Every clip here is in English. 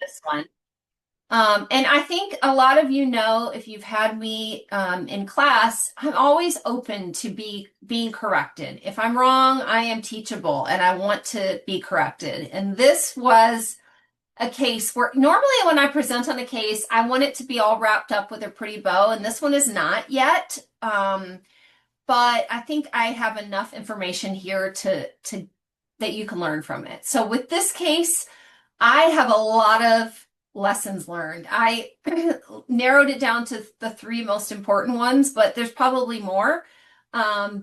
this one. And I think a lot of you know, if you've had me in class, I'm always open to being corrected. If I'm wrong, I am teachable and I want to be corrected. And this was a case where normally when I present on a case, I want it to be all wrapped up with a pretty bow, and this one is not yet. But I think I have enough information here to that you can learn from it. So with this case, I have a lot of lessons learned. I narrowed it down to the three most important ones, but there's probably more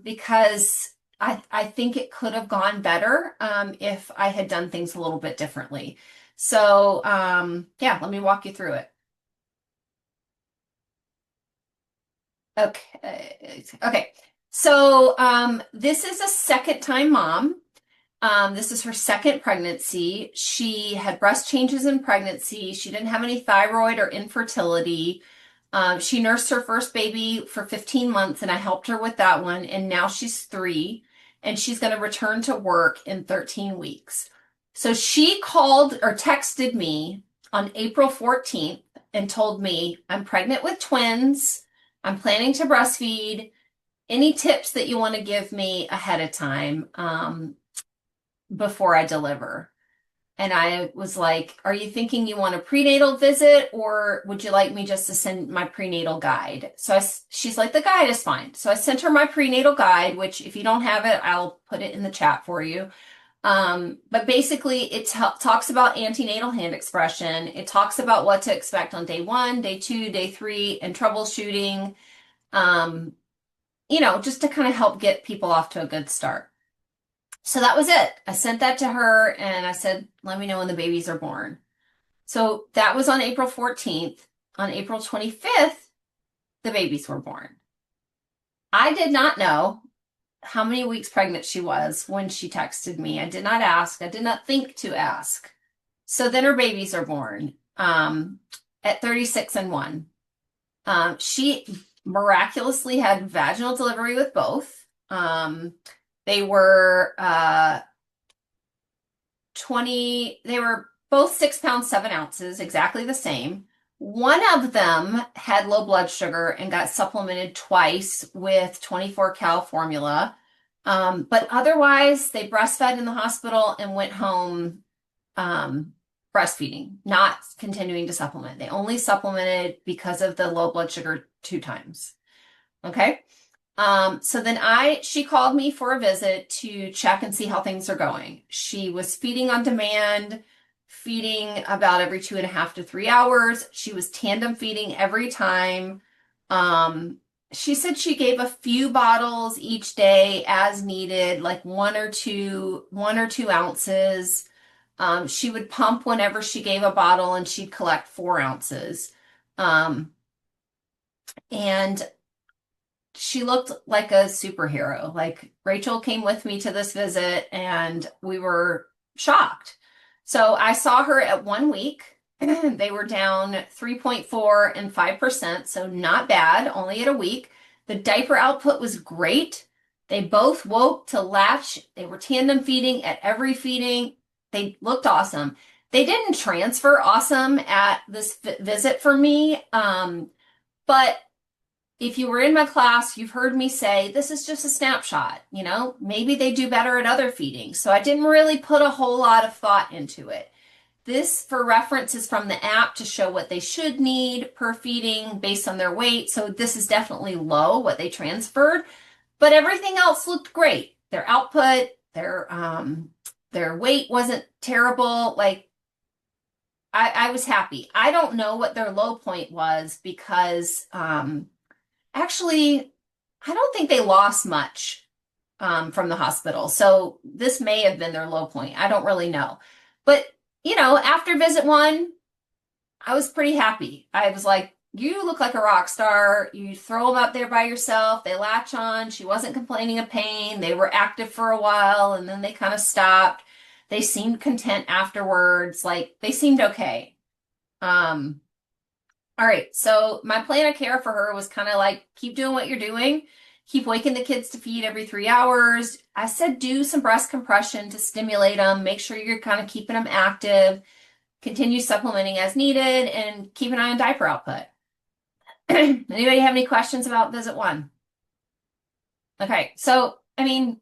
because I think it could have gone better if I had done things a little bit differently. So yeah, let me walk you through it. Okay. Okay. So this is a second time mom. This is her second pregnancy. She had breast changes in pregnancy. She didn't have any thyroid or infertility. She nursed her first baby for 15 months, and I helped her with that one. And now she's 3, and she's going to return to work in 13 weeks. So she called or texted me on April 14th and told me, I'm pregnant with twins. I'm planning to breastfeed. Any tips that you want to give me ahead of time? Before I deliver. And I was like, are you thinking you want a prenatal visit or would you like me just to send my prenatal guide? So she's like, the guide is fine. So I sent her my prenatal guide, which if you don't have it, I'll put it in the chat for you. But basically it talks about antenatal hand expression. It talks about what to expect on day 1, day 2, day 3, and troubleshooting, just to kind of help get people off to a good start. So that was it. I sent that to her and I said, let me know when the babies are born. So that was on April 14th. On April 25th, the babies were born. I did not know how many weeks pregnant she was when she texted me. I did not ask. I did not think to ask. So then her babies are born at 36 and 1. She miraculously had vaginal delivery with both. They were 20, they were both 6 pounds, 7 ounces, exactly the same. One of them had low blood sugar and got supplemented twice with 24 cal formula. But otherwise, they breastfed in the hospital and went home breastfeeding, not continuing to supplement. They only supplemented because of the low blood sugar 2 times. Okay. So then she called me for a visit to check and see how things are going. She was feeding on demand, feeding about every 2.5 to 3 hours. She was tandem feeding every time. She said she gave a few bottles each day as needed, like 1 or 2 ounces. She would pump whenever she gave a bottle and she'd collect 4 ounces. And she looked like a superhero. Like Rachel came with me to this visit and we were shocked. So I saw her at 1 week. They were down 3.4 and 5%, so not bad, only at a week. The diaper output was great. They both woke to latch. They were tandem feeding at every feeding. They looked awesome. They didn't transfer awesome at this visit for me, but if you were in my class, you've heard me say, this is just a snapshot, maybe they do better at other feedings. So I didn't really put a whole lot of thought into it. This, for reference, is from the app to show what they should need per feeding based on their weight. So this is definitely low, what they transferred, but everything else looked great. Their output, their weight wasn't terrible. Like, I was happy. I don't know what their low point was because, actually, I don't think they lost much from the hospital. So this may have been their low point. I don't really know. But, after visit 1, I was pretty happy. I was like, you look like a rock star. You throw them out there by yourself. They latch on. She wasn't complaining of pain. They were active for a while and then they kind of stopped. They seemed content afterwards. Like they seemed okay. All right, so my plan of care for her was kind of like, keep doing what you're doing. Keep waking the kids to feed every 3 hours. I said do some breast compression to stimulate them. Make sure you're kind of keeping them active. continue supplementing as needed, and keep an eye on diaper output. Anybody have any questions about visit one? Okay, so I mean,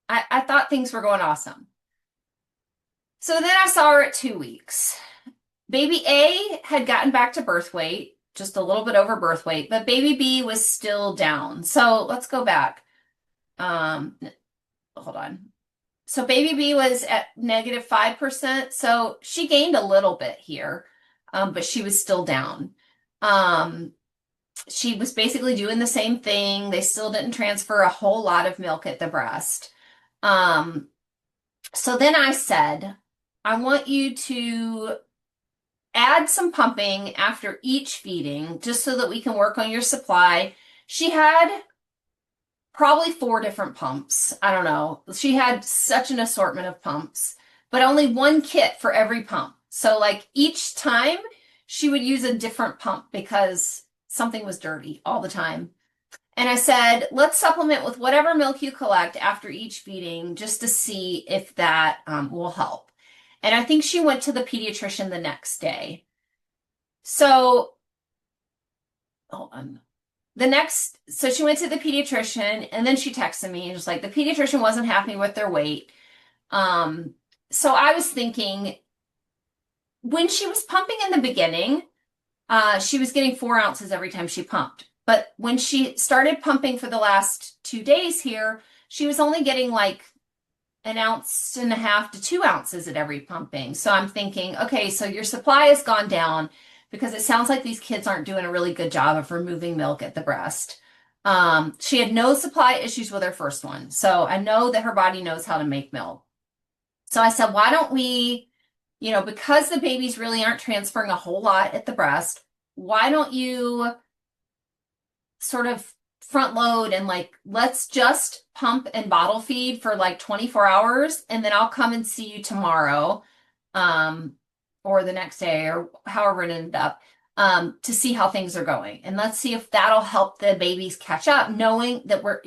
I thought things were going awesome. So then I saw her at 2 weeks. Baby A had gotten back to birth weight, just a little bit over birth weight, but baby B was still down. So let's go back. Um, Hold on. So baby B was at -5%. So she gained a little bit here, but she was still down. Um, she was basically doing the same thing. They still didn't transfer a whole lot of milk at the breast. Um, so then I said, I want you to add some pumping after each feeding just so that we can work on your supply. She had probably 4 different pumps. I don't know. She had such an assortment of pumps, but only one kit for every pump. So like each time she would use a different pump because something was dirty all the time. And I said, let's supplement with whatever milk you collect after each feeding just to see if that will help. And I think she went to the pediatrician the next day. So, hold on. So she went to the pediatrician and then she texted me and was like, the pediatrician wasn't happy with their weight. So I was thinking when she was pumping in the beginning, she was getting 4 ounces every time she pumped. But when she started pumping for the last 2 days here, she was only getting like 1.5 ounces to 2 ounces at every pumping. So I'm thinking, okay, so your supply has gone down because it sounds like these kids aren't doing a really good job of removing milk at the breast. She had no supply issues with her first one. So I know that her body knows how to make milk. So I said, why don't we, because the babies really aren't transferring a whole lot at the breast, why don't you sort of front load and like, let's just pump and bottle feed for like 24 hours. And then I'll come and see you tomorrow, or the next day or however it ended up, to see how things are going. And let's see if that'll help the babies catch up, knowing that we're,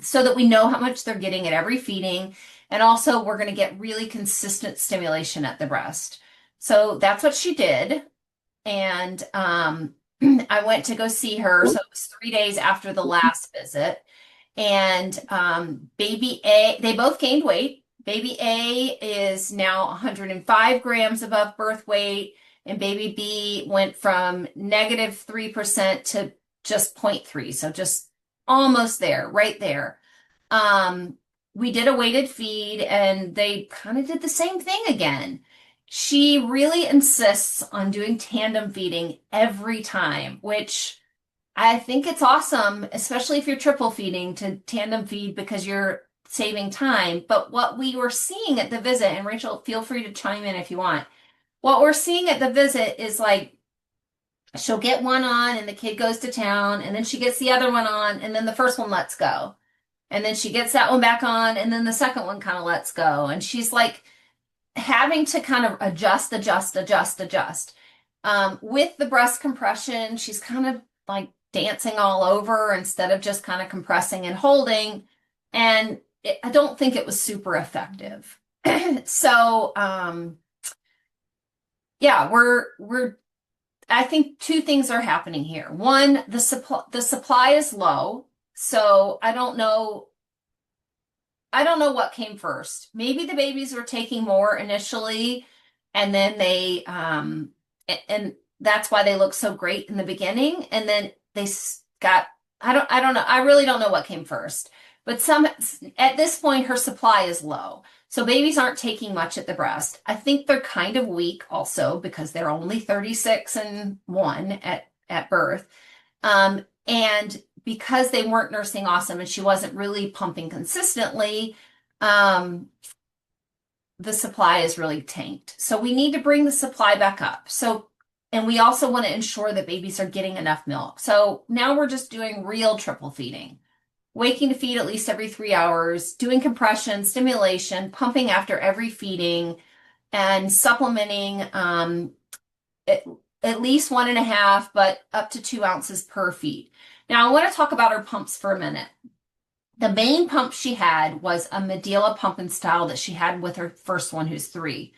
so that we know how much they're getting at every feeding. And also we're going to get really consistent stimulation at the breast. So that's what she did. And, I went to go see her. So it was 3 days after the last visit. And baby A, they both gained weight. Baby A is now 105 grams above birth weight. And baby B went from -3% to just 0.3. So just almost there, right there. We did a weighted feed and they kind of did the same thing again. She really insists on doing tandem feeding every time, which I think it's awesome, especially if you're triple feeding to tandem feed because you're saving time. But what we were seeing at the visit, and Rachel, feel free to chime in if you want. What we're seeing at the visit is like she'll get one on and the kid goes to town, and then she gets the other one on, and then the first one lets go. And then she gets that one back on, and then the second one kind of lets go. And she's like, having to kind of adjust. With the breast compression, she's kind of like dancing all over instead of just kind of compressing and holding. And I don't think it was super effective. So, yeah, I think 2 things are happening here. One, the supply is low. So I don't know what came first. Maybe the babies were taking more initially, and then and that's why they look so great in the beginning. And then they got, I don't know. I really don't know what came first. But at this point, her supply is low. So babies aren't taking much at the breast. I think they're kind of weak also because they're only 36 and 1 at birth. And because they weren't nursing awesome and she wasn't really pumping consistently, the supply is really tanked. So we need to bring the supply back up. And we also want to ensure that babies are getting enough milk. So now we're just doing real triple feeding, waking to feed at least every 3 hours, doing compression, stimulation, pumping after every feeding, and supplementing at least 1.5, but up to 2 ounces per feed. Now, I want to talk about her pumps for a minute. The main pump she had was a Medela pump and style that she had with her first one, who's 3.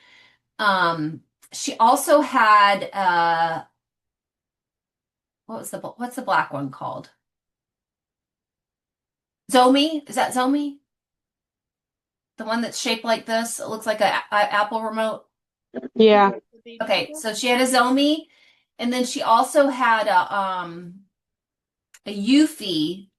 Um, she also had what's the black one called? Zomi? Is that Zomi? The one that's shaped like this? It looks like a Apple remote. Yeah. Okay, so she had a Zomi, and then she also had a Eufy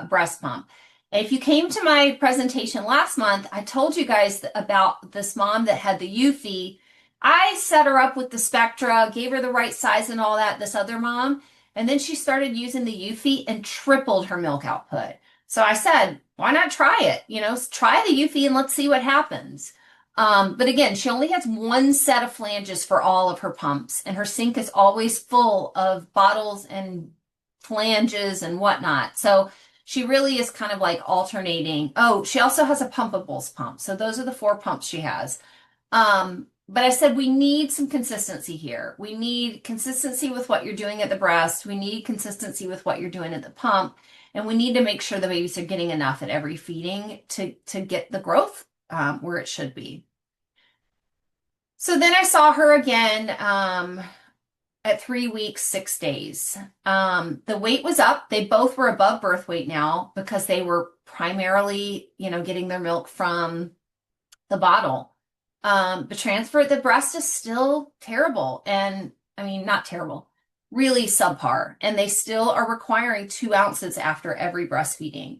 breast pump. And if you came to my presentation last month, I told you guys about this mom that had the Eufy. I set her up with the Spectra, gave her the right size and all that, this other mom, and then she started using the Eufy and tripled her milk output. So I said, why not try it? Try the Eufy and let's see what happens. But again, she only has one set of flanges for all of her pumps, and her sink is always full of bottles and flanges and whatnot. So she really is kind of like alternating. Oh, she also has a pumpables pump. So those are the four pumps she has. But I said we need some consistency here. We need consistency with what you're doing at the breast. We need consistency with what you're doing at the pump. And we need to make sure the babies are getting enough at every feeding to get the growth where it should be. So then I saw her again at 3 weeks, 6 days. The weight was up. They both were above birth weight now because they were primarily, getting their milk from the bottle. The transfer at the breast is still terrible. And I mean, not terrible, really subpar. And they still are requiring 2 ounces after every breastfeeding.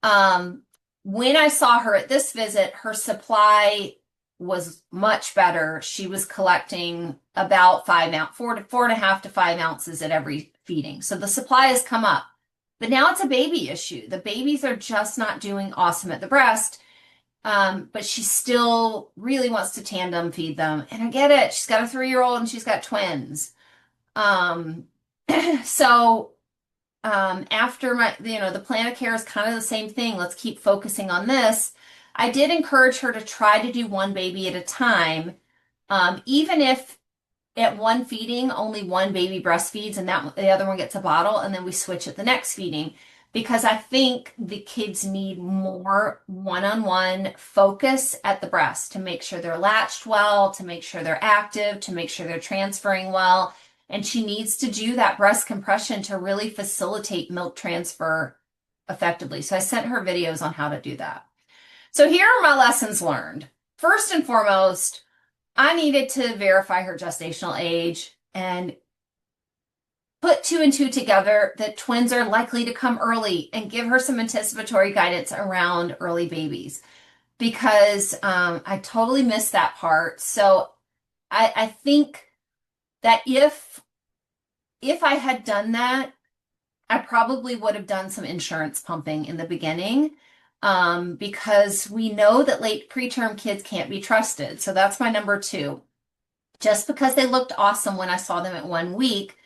Um, when I saw her at this visit, her supply was much better. She was collecting about 5 ounce, 4.5 to 5 ounces at every feeding. So the supply has come up. But now it's a baby issue. The babies are just not doing awesome at the breast. But she still really wants to tandem feed them. And I get it. She's got a 3-year-old and she's got twins. Um, so after the plan of care is kind of the same thing. Let's keep focusing on this. I did encourage her to try to do one baby at a time, even if at one feeding only one baby breastfeeds and that the other one gets a bottle, and then we switch at the next feeding. Because I think the kids need more one-on-one focus at the breast to make sure they're latched well, to make sure they're active, to make sure they're transferring well. And she needs to do that breast compression to really facilitate milk transfer effectively. So I sent her videos on how to do that. So here are my lessons learned. First and foremost, I needed to verify her gestational age and put two and two together that twins are likely to come early and give her some anticipatory guidance around early babies because I totally missed that part. So I think that if I had done that, I probably would have done some insurance pumping in the beginning, because we know that late preterm kids can't be trusted. So that's my number two. Just because they looked awesome when I saw them at 1 week.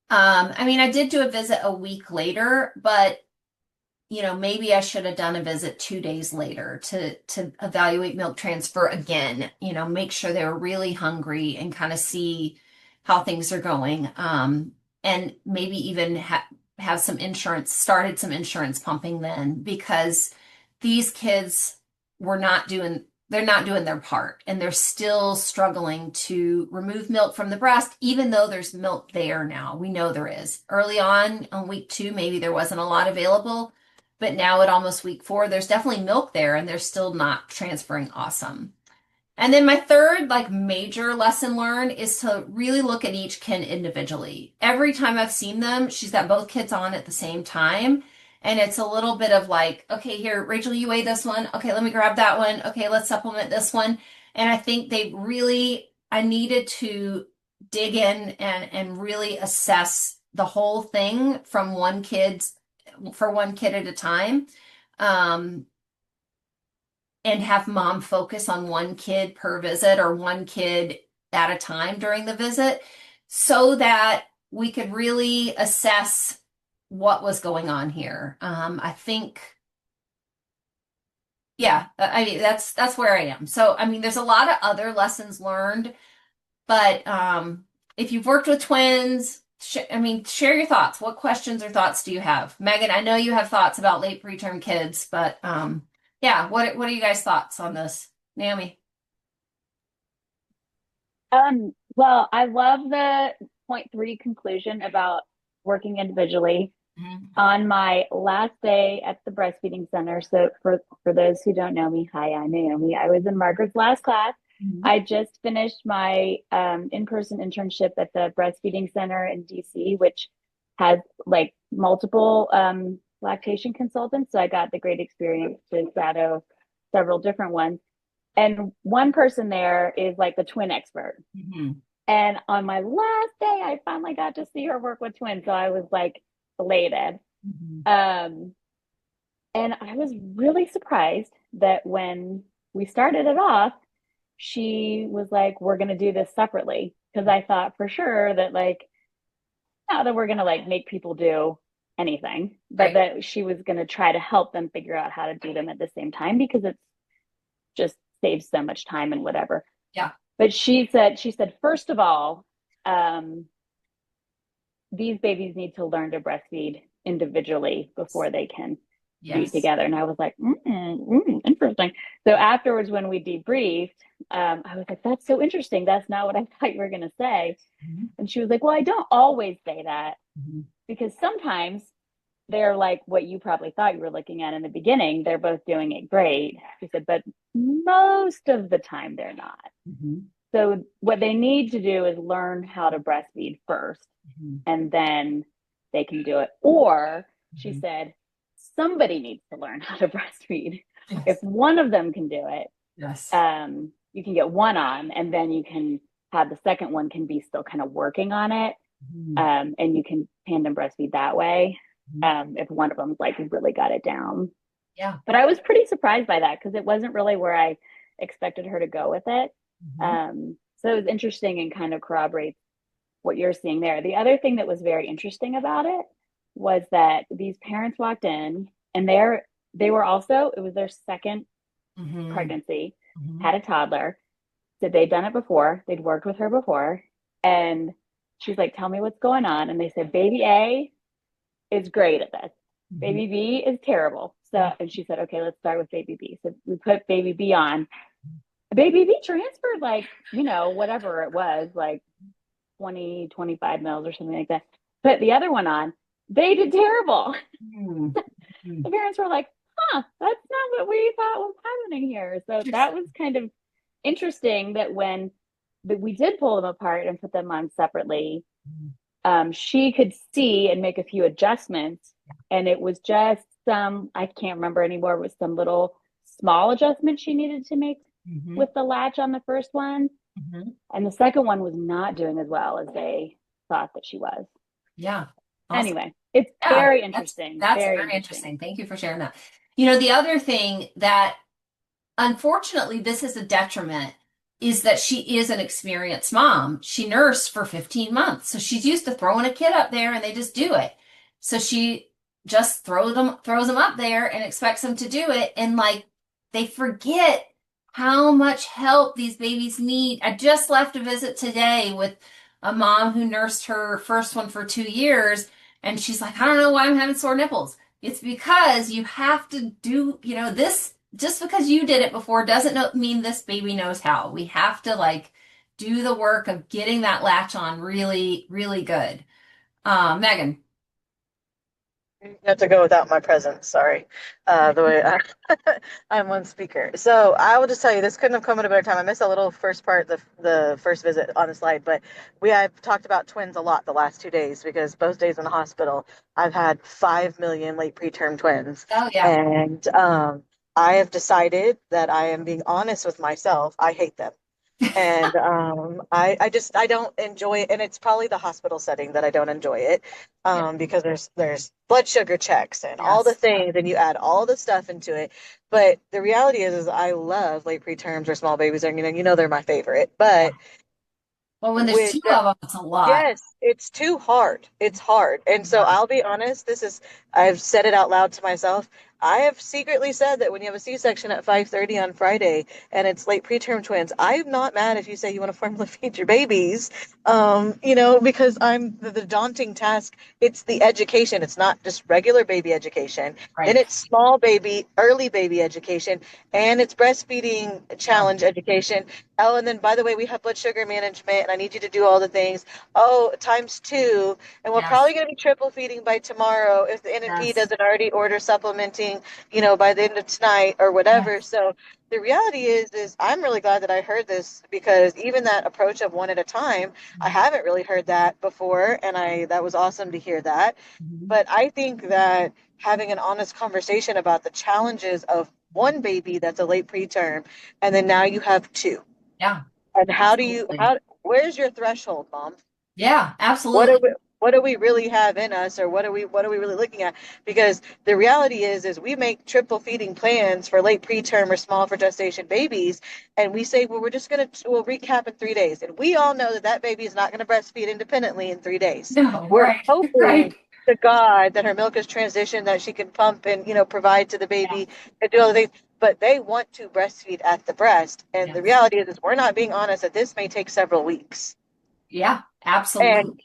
I mean, I did do a visit a week later, but maybe I should have done a visit 2 days later to evaluate milk transfer again, make sure they were really hungry and kind of see how things are going. And maybe even have started some insurance pumping then, because these kids they're not doing their part, and they're still struggling to remove milk from the breast, even though there's milk there now. We know there is. Early on week 2, maybe there wasn't a lot available, but now at almost week 4, there's definitely milk there, and they're still not transferring awesome. And then my third major lesson learned is to really look at each kid individually. Every time I've seen them, she's got both kids on at the same time. And it's a little bit of okay, here, Rachel, you weigh this one. Okay, let me grab that one. Okay, let's supplement this one. And I think I needed to dig in and really assess the whole thing for one kid at a time. Um, and have mom focus on one kid per visit or one kid at a time during the visit so that we could really assess what was going on here. I think, yeah, I mean, that's where I am. So, I mean, there's a lot of other lessons learned, but if you've worked with twins, share your thoughts. What questions or thoughts do you have? Megan, I know you have thoughts about late preterm kids, but yeah, what are you guys' thoughts on this? Naomi? Well, I love the point three conclusion about working individually. Mhm. On my last day at the breastfeeding center, so for those who don't know me, hi, I'm Naomi. I was in Margaret's last class. Mhm. I just finished my in-person internship at the breastfeeding center in DC, which has like multiple lactation consultants. So I got the great experience to shadow several different ones. And one person there is like the twin expert. Mhm. And on my last day, I finally got to see her work with twins. So I was like elated. Mhm. Um, and I was really surprised that when we started it off, she was like, we're going to do this separately. Because I thought for sure that, like, not that we're going to like make people do anything, but Right. that she was going to try to help them figure out how to do them at the same time because it's just saves so much time and whatever. Yeah. But she said, first of all, um, these babies need to learn to breastfeed individually before they can feed Yes. together. And I was like, interesting. So afterwards, when we debriefed, I was like, that's so interesting. That's not what I thought you were going to say. Mhm. And she was like, well, I don't always say that Mhm. because sometimes they're like what you probably thought you were looking at in the beginning. They're both doing it great. She said, but most of the time they're not. Mhm. So what they need to do is learn how to breastfeed first Mhm. and then they can do it. Or she Mhm. said, somebody needs to learn how to breastfeed. If Yes. one of them can do it, Yes. you can get one on, and then you can have the second one can be still kind of working on it, Mhm. and you can tandem breastfeed that way. Mhm. If one of them's like really got it down. Yeah. But I was pretty surprised by that because it wasn't really where I expected her to go with it. Mhm. So it was interesting and kind of corroborates what you're seeing there. The other thing that was very interesting about it was that these parents walked in and they were also it was their second Mhm. pregnancy, Mhm. had a toddler. Said they'd done it before, they'd worked with her before, and she's like, "Tell me what's going on." And they said, "Baby A is great at this. Mhm. Baby B is terrible." So, and she said, "Okay, let's start with Baby B." So we put Baby B on. Baby B transferred like whatever it was, like 20, 25 mils or something like that. Put the other one on. They did terrible. Mhm. The Mhm. parents were like, huh, that's not what we thought was happening here. So that was kind of interesting that when we did pull them apart and put them on separately, she could see and make a few adjustments. And it was just some, I can't remember anymore, it was some little small adjustments she needed to make Mhm. with the latch on the first one. Mhm. And the second one was not doing as well as they thought that she was. Yeah. Awesome. Anyway, it's Yeah. very That's interesting. that's Very very interesting. interesting. Thank you for sharing that. The other thing that unfortunately this is a detriment is that she is an experienced mom. She nursed for 15 months. So she's used to throwing a kid up there and they just do it. So she just throws them up there and expects them to do it. And like they forget how much help these babies need. I just left a visit today with a mom who nursed her first one for 2 years. And she's like, I don't know why I'm having sore nipples. It's because you have to do, this just because you did it before doesn't mean this baby knows how. We have to like do the work of getting that latch on really, really good. Megan. You have to go without my presence. Sorry, the way I'm one speaker. So I will just tell you, this couldn't have come at a better time. I missed a little first part, the first visit on the slide, but I've talked about twins a lot the last 2 days because both days in the hospital, I've had 5 million late preterm twins, Oh yeah. and I have decided that I am being honest with myself. I hate them. And I just I don't enjoy it, and it's probably the hospital setting that I don't enjoy it, Yeah. because there's blood sugar checks and all the Yes. things, and you add all the stuff into it. But the reality is I love late preterms or small babies, and they're my favorite. Yeah. But Well, when there's with two of them, it's a lot. yes, it's too hard. It's hard. And so Yeah. I'll be honest, I've said it out loud to myself. I have secretly said that when you have a C-section at 5:30 on Friday and it's late preterm twins, I'm not mad if you say you want to formula feed your babies. Because I'm the daunting task. It's the education. It's not just regular baby education. Then Right. it's small baby, early baby education, and it's breastfeeding Yeah. challenge education. Oh, and then by the way, we have blood sugar management, and I need you to do all the things. Oh, times two. And we're Yes. probably going to be triple feeding by tomorrow if the NNP Yes. doesn't already order supplementing, by the end of tonight or whatever. Yes. So the reality is I'm really glad that I heard this, because even that approach of one at a time, I haven't really heard that before, and that was awesome to hear that. Mhm. But I think that having an honest conversation about the challenges of one baby that's a late preterm, and then now you have two. Yeah. And Absolutely. where's your threshold, Mom? Yeah. What do Absolutely. we really have in us, or what are we really looking at? Because the reality is we make triple feeding plans for late preterm or small for gestation babies, and we say, well, we'll recap in 3 days, and we all know that that baby is not going to breastfeed independently in 3 days. No. We're Right. hoping Right. to God that her milk is transitioned, that she can pump and provide to the Yeah. baby and do all the things. But they want to breastfeed at the breast, and the Yes. reality is we're not being honest that this may take several weeks. Yeah. And Absolutely.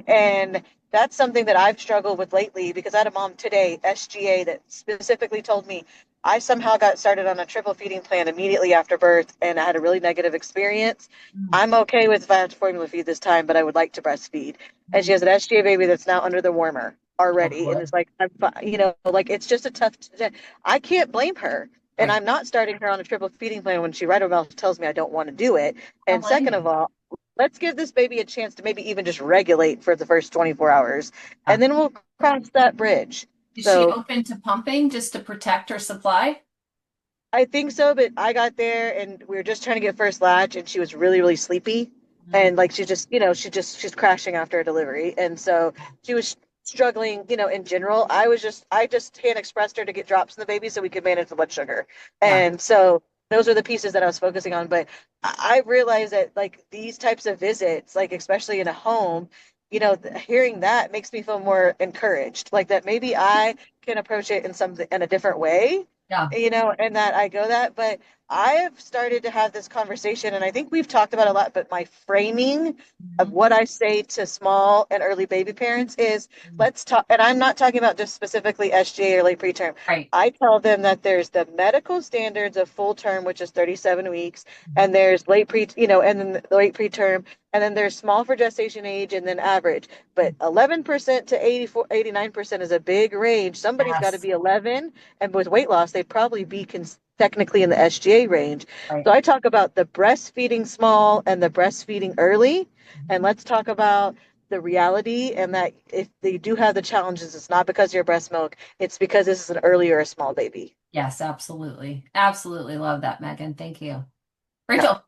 and that's something that I've struggled with lately, because I had a mom today, SGA, that specifically told me I somehow got started on a triple feeding plan immediately after birth, and I had a really negative experience. Mm. I'm okay with if I have to formula feed this time, but I would like to breastfeed. And she Mhm. has an SGA baby that's now under the warmer Oh already, and boy. it's like like it's just a tough. I can't blame her. And Right. I'm not starting her on a triple feeding plan when she right about tells me I don't want to do it. Don't And blame second of you. all, let's give this baby a chance to maybe even just regulate for the first 24 hours, Yeah. and then we'll cross that bridge. Is she So open to pumping just to protect her supply? I think so, but I got there and we were just trying to get first latch, and she was really, really sleepy. Mm. And like she's crashing after a delivery. And so she was struggling, in general. I just hand expressed her to get drops in the baby so we could manage the blood sugar. Yeah. And so those are the pieces that I was focusing on. But I realized that like these types of visits, like especially in a home, hearing that makes me feel more encouraged. Like that maybe I can approach it in a different way, Yeah. and that I go that. But I have started to have this conversation, and I think we've talked about it a lot, but my framing of Mhm. what I say to small and early baby parents is Mhm. let's talk, and I'm not talking about just specifically SGA or late preterm. Right. I tell them that there's the medical standards of full term, which is 37 weeks, Mhm. and there's and then the late preterm, and then there's small for gestation age, and then average. But 11% to 84, 89% is a big range. Somebody's got to Yes. be 11, and with weight loss, they'd probably be technically in the SGA range. Right. So I talk about the breastfeeding small and the breastfeeding early. And Mhm. let's talk about the reality, and that if they do have the challenges, it's not because you're breast milk, it's because this is an early or a small baby. Yes, absolutely. Absolutely love that, Megan. Thank you. Yeah. Rachel.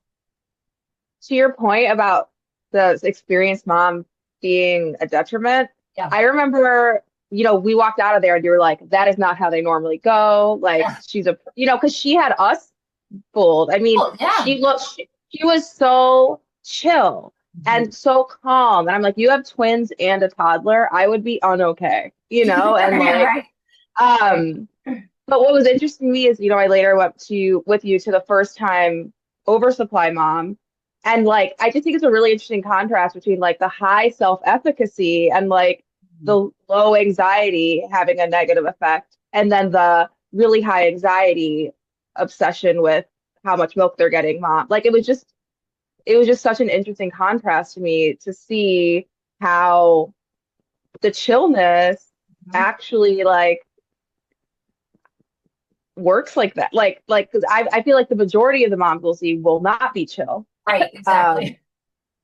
To your point about the experienced mom being a detriment, Yeah. I remember, we walked out of there and you were like, that is not how they normally go. Like, Yeah. she's because she had us fooled. I mean, Oh, yeah. she was so chill Mhm. and so calm. And I'm like, you have twins and a toddler. I would be unokay, and Yeah, like, right. Right. um, but what was interesting to me is, I later went with you to the first time oversupply mom. And like, I just think it's a really interesting contrast between like the high self-efficacy and like Mhm. the low anxiety having a negative effect. And then the really high anxiety obsession with how much milk they're getting mom. Like it was just such an interesting contrast to me to see how the chillness Mhm. actually like works like that. Like because I feel like the majority of the moms we'll see will not be chill. Right. Um, Exactly.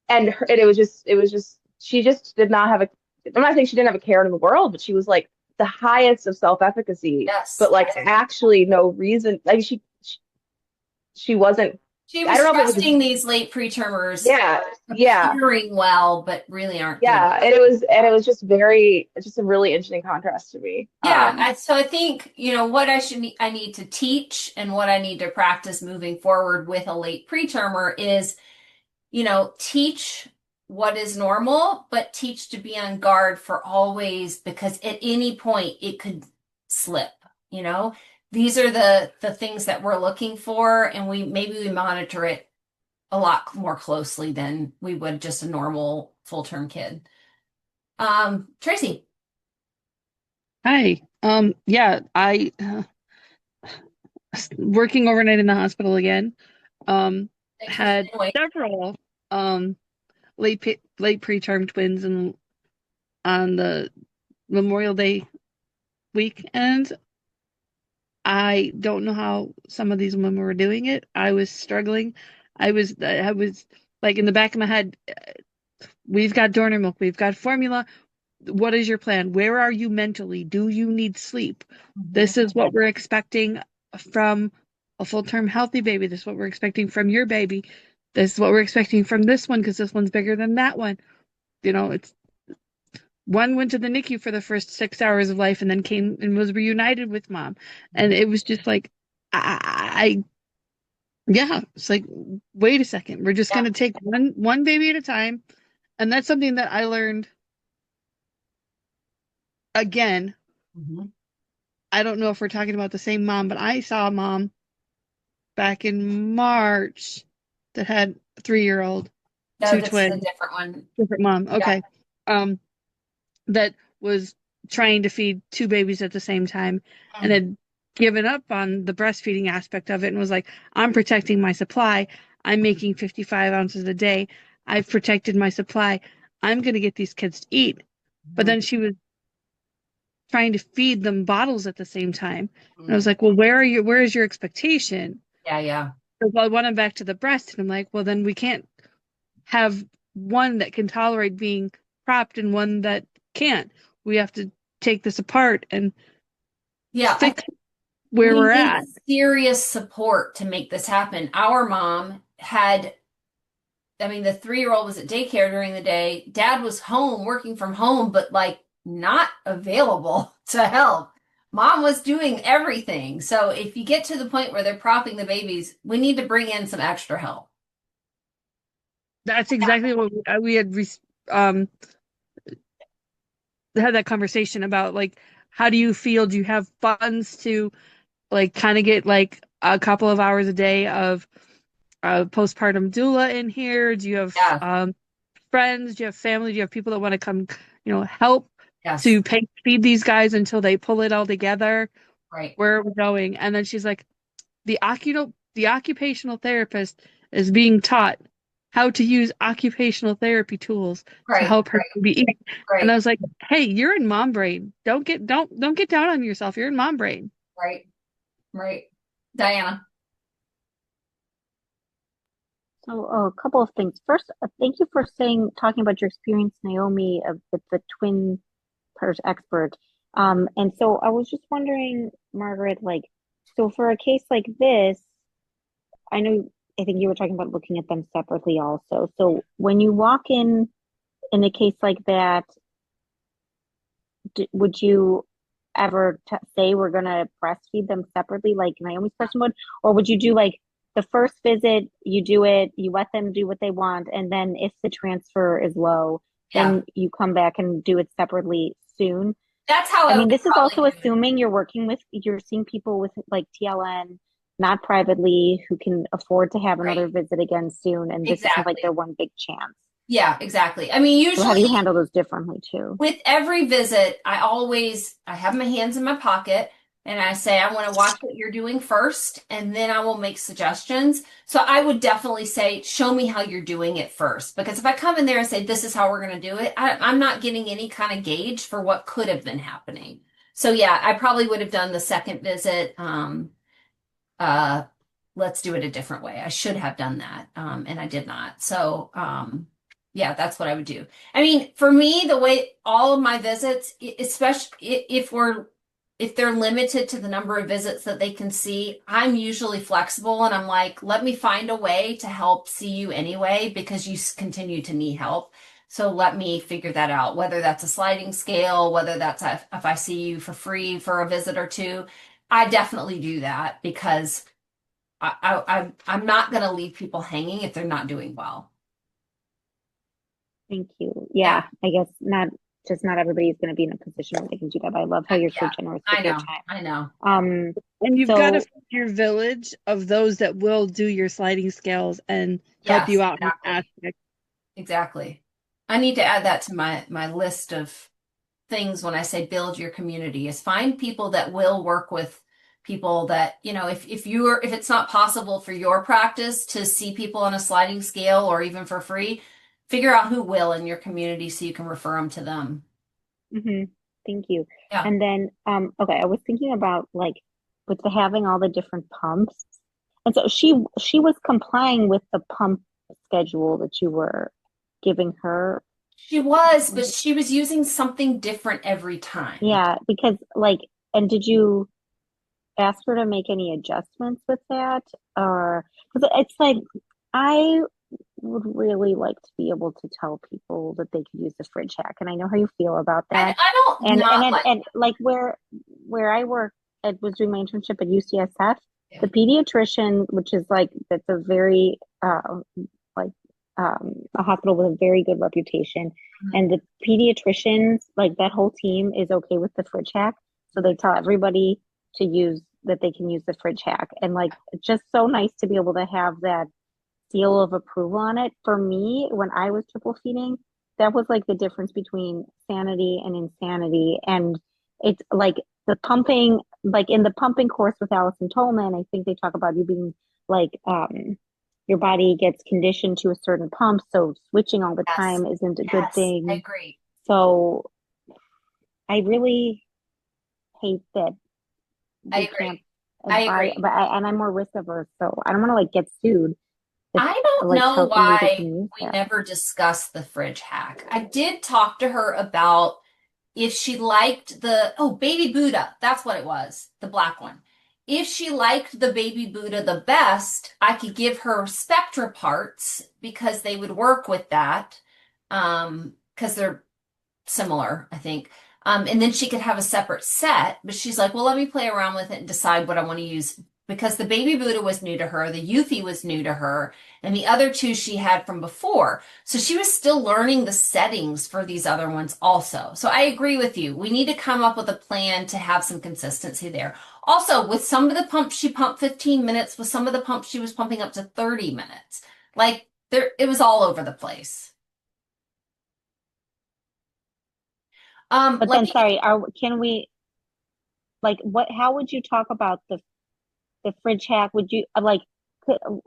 and it was just she just did not have a. I'm not saying she didn't have a care in the world, but she was like the highest of self-efficacy, Yes. but like actually no reason. Like she wasn't. She I was don't know if it was just trusting these late pretermers yeah yeah appearing well, but really aren't doing. yeah, and it was just a really interesting contrast to me. Yeah, so I think, what I need to teach and what I need to practice moving forward with a late pretermer is, teach what is normal, but teach to be on guard for always because at any point it could slip. you know, these are the things that we're looking for, and we monitor it a lot more closely than we would just a normal full-term kid. Tracy. Hi. Yeah, I working overnight in the hospital again. Um, Thanks for had staying awake. several um late preterm twins and on the Memorial Day weekend. I don't know how some of these women were doing it. I was struggling. I was like in the back of my head, we've got donor milk, we've got formula. What is your plan? Where are you mentally? Do you need sleep? Mhm. This is what we're expecting from a full-term healthy baby. This is what we're expecting from your baby. This is what we're expecting from this one because this one's bigger than that one. It's one went to the NICU for the first 6 hours of life and then came and was reunited with mom. And it was just like, yeah, it's like, wait a second. We're just Yeah. gonna take one baby at a time. And that's something that I learned again. Mhm. I don't know if we're talking about the same mom, but I saw a mom back in March that had a 3-year-old, No, two this is a twins, different one. different mom. Yeah. Okay. Um, that was trying to feed two babies at the same time and Mm. had given up on the breastfeeding aspect of it and was like, I'm protecting my supply. I'm making 55 ounces a day. I've protected my supply. I'm going to get these kids to eat. But Mhm. then she was trying to feed them bottles at the same time. And I was Mm. like, well, where is your expectation? Yeah, yeah. So I want them back to the breast. And I'm like, well, then we can't have one that can tolerate being propped and one that can't. We have to take this apart and Yeah, I fix think where we we're need at. serious support to make this happen. Our mom had, I mean, the 3-year-old was at daycare during the day. Dad was home working from home, but like not available to help. Mom was doing everything. So if you get to the point where they're propping the babies, we need to bring in some extra help. That's exactly what we um had that conversation about, like, how do you feel? Do you have funds to like kind of get like a couple of hours a day of postpartum doula in here? Do you have Yeah. friends? Do you have family? Do you have people that want to come, help Yes. to feed these guys until they pull it all together? Right. Where are we going? And then she's like, the occupational therapist is being taught how to use occupational therapy tools to Right. help her baby eat. And I Right. was like, hey, you're in mom brain. Don't get down on yourself. You're in mom brain. Right. Right. Diana. So a couple of things. First, thank you for talking about your experience, Naomi, with the twin purse expert. And so I was just wondering, Margaret, like, so for a case like this, I know, I think you were talking about looking at them separately also. So when you walk in a case like that, would you ever say we're going to breastfeed them separately, like Naomi's person would? Or would you do like the first visit, you do it, you let them do what they want, and then if the transfer is low, Yeah. then you come back and do it separately soon? That's how I I mean, would this is probably also do it. assuming you're seeing people with like TLN, not privately, who can afford to have Right. another visit again soon, and this isn't like Exactly. their one big chance. Yeah, exactly. I mean, So how usually do you handle those differently too? with every visit, I have my hands in my pocket and I say, I want to watch what you're doing first, and then I will make suggestions. So I would definitely say, show me how you're doing it first. Because if I come in there and say, this is how we're going to do it, I'm not getting any kind of gauge for what could have been happening. So yeah, I probably would have done the second visit. Uh, let's do it a different way. I should have done that. And I did not. So, yeah, that's what I would do. I mean, for me, the way all of my visits, especially if they're limited to the number of visits that they can see, I'm usually flexible and I'm like, let me find a way to help see you anyway because you continue to need help. So let me figure that out, whether that's a sliding scale, whether that's if I see you for free for a visit or two. I definitely do that because I'm not going to leave people hanging if they're not doing well. Thank you. Yeah. Yeah, I guess not. just not everybody's going to be in a position where they can do that. But I love how you're so Yeah, generous with I your know. time. I know. And you've got to So find your village of those that will do your sliding scales and help Yes, you out in that exactly. aspect. Exactly. I need to add that to my list of things when I say build your community is find people that will work with people that, if it's not possible for your practice to see people on a sliding scale or even for free, figure out who will in your community so you can refer them to them. hmm thank you. Yeah. And then, okay, I was thinking about like with the having all the different pumps. And so she was complying with the pump schedule that you were giving her. She was, but she was using something different every time. Yeah, because like, and did you ask her to make any adjustments with that? Or because it's like I would really like to be able to tell people that they could use the fridge hack, and I know how you feel about I, that. I don't not like And like where I work, I was doing my internship at UCSF. it. The pediatrician, which is like that's a very like a hospital with a very good reputation, Mhm. and the pediatricians, like that whole team, is okay with the fridge hack, so they tell everybody to use that they can use the fridge hack, and like it's just so nice to be able to have that seal of approval on it. For me, when I was triple feeding, that was like the difference between sanity and insanity. And it's like the pumping, like in the pumping course with Allison Tolman, I think they talk about you being like, your body gets conditioned to a certain pump. So switching all the Yes. time isn't a good Yes, I thing. agree. So I really hate that I we can't agree. I advise, agree. and I'm more risk averse. So I don't want to like get sued if I don't like know tell somebody they why can use we that. never discussed the fridge hack. I did talk to her about if she liked baby Buddha. That's what it was, the black one. If she liked the baby Buddha the best, I could give her Spectra parts because they would work with that. Because they're similar, I think. And then she could have a separate set, but she's like, well, let me play around with it and decide what I want to use because the baby Buddha was new to her, the Eufy was new to her, and the other two she had from before. So she was still learning the settings for these other ones also. So I agree with you. We need to come up with a plan to have some consistency there. Also, with some of the pumps, she pumped 15 minutes. With some of the pumps, she was pumping up to 30 minutes. Like there, it was all over the place. But Let then, me sorry, can we like what? How would you talk about the fridge hack? Would you like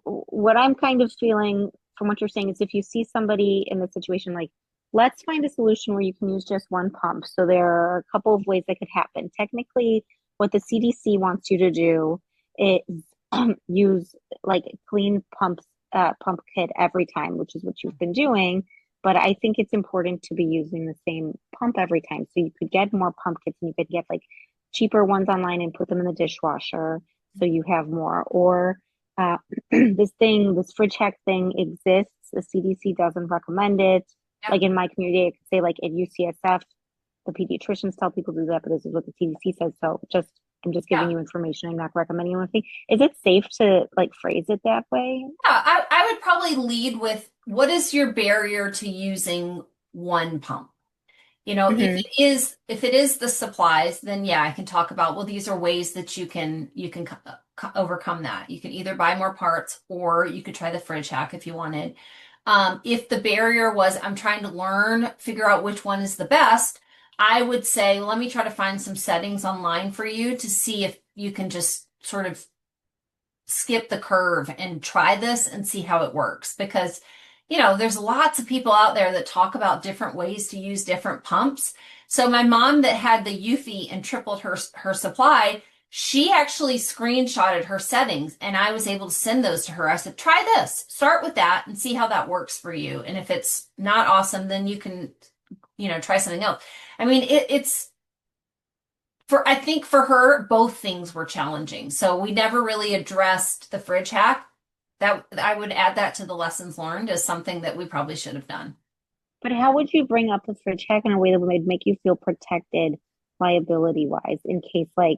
what I'm kind of feeling from what you're saying is if you see somebody in the situation, like let's find a solution where you can use just one pump. So there are a couple of ways that could happen. Technically, what the CDC wants you to do is use like clean pump kit every time, which is what you've been doing. But I think it's important to be using the same pump every time. So you could get more pump kits and you could get like cheaper ones online and put them in the dishwasher so you have more. Or this fridge hack thing exists. The CDC doesn't recommend it. Yep. Like in my community, I could say like at UCSF, the pediatricians tell people to do that, but this is what the CDC says. So I'm just giving Yeah. you information. I'm not recommending anything. Is it safe to like phrase it that way? Yeah, I would probably lead with what is your barrier to using one pump? Mm-hmm. If it is the supplies, then yeah, I can talk about, well, these are ways that you can overcome that. You can either buy more parts or you could try the fridge hack if you wanted. If the barrier was I'm trying to learn, figure out which one is the best, I would say, let me try to find some settings online for you to see if you can just sort of skip the curve and try this and see how it works because there's lots of people out there that talk about different ways to use different pumps. So my mom that had the Eufy and tripled her supply, she actually screenshotted her settings and I was able to send those to her. I said, try this, start with that and see how that works for you. And if it's not awesome, then you can, try something else. I mean, it's I think for her, both things were challenging. So we never really addressed the fridge hack. That I would add that to the lessons learned as something that we probably should have done. But how would you bring up the fridge hack in a way that would make you feel protected liability wise in case like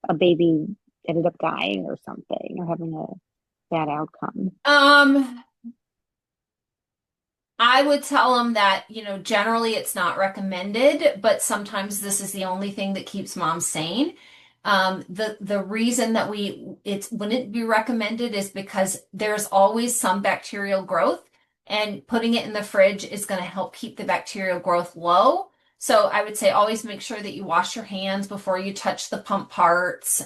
a baby ended up dying or something or having a bad outcome? Um, I would tell them that, generally it's not recommended, but sometimes this is the only thing that keeps mom sane. The reason that it wouldn't be recommended is because there's always some bacterial growth, and putting it in the fridge is going to help keep the bacterial growth low. So I would say always make sure that you wash your hands before you touch the pump parts.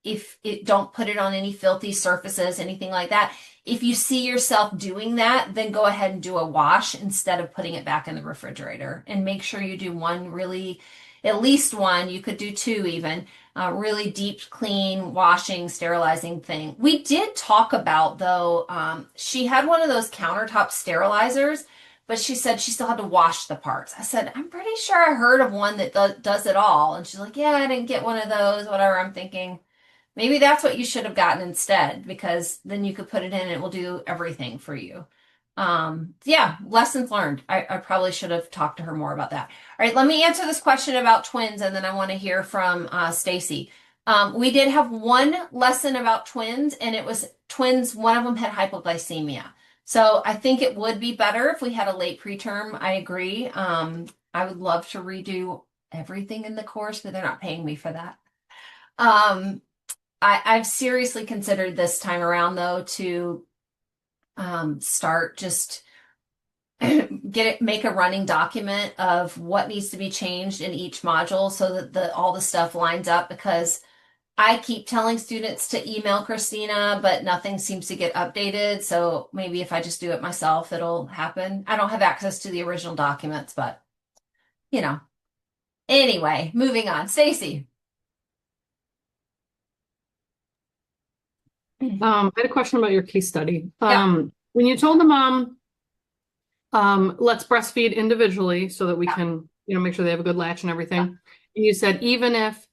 If it don't put it on any filthy surfaces, anything like that. If you see yourself doing that, then go ahead and do a wash instead of putting it back in the refrigerator. And make sure you do one really, at least one, you could do two even, really deep clean, washing, sterilizing thing. We did talk about, though, she had one of those countertop sterilizers, but she said she still had to wash the parts. I said, I'm pretty sure I heard of one that does it all. And she's like, yeah, I didn't get one of those, whatever. I'm thinking, maybe that's what you should have gotten instead, because then you could put it in and it will do everything for you. Yeah, lessons learned. I probably should have talked to her more about that. All right, let me answer this question about twins, and then I want to hear from Stacy. We did have one lesson about twins, and it was twins. One of them had hypoglycemia. So I think it would be better if we had a late preterm. I agree. I would love to redo everything in the course, but they're not paying me for that. I've seriously considered this time around, though, to start just make a running document of what needs to be changed in each module so that all the stuff lines up, because I keep telling students to email Christina, but nothing seems to get updated. So maybe if I just do it myself, it'll happen. I don't have access to the original documents, but Anyway, moving on. Stacy. I had a question about your case study. Yeah. When you told the mom, let's breastfeed individually so that we can, make sure they have a good latch and everything. And you said, even if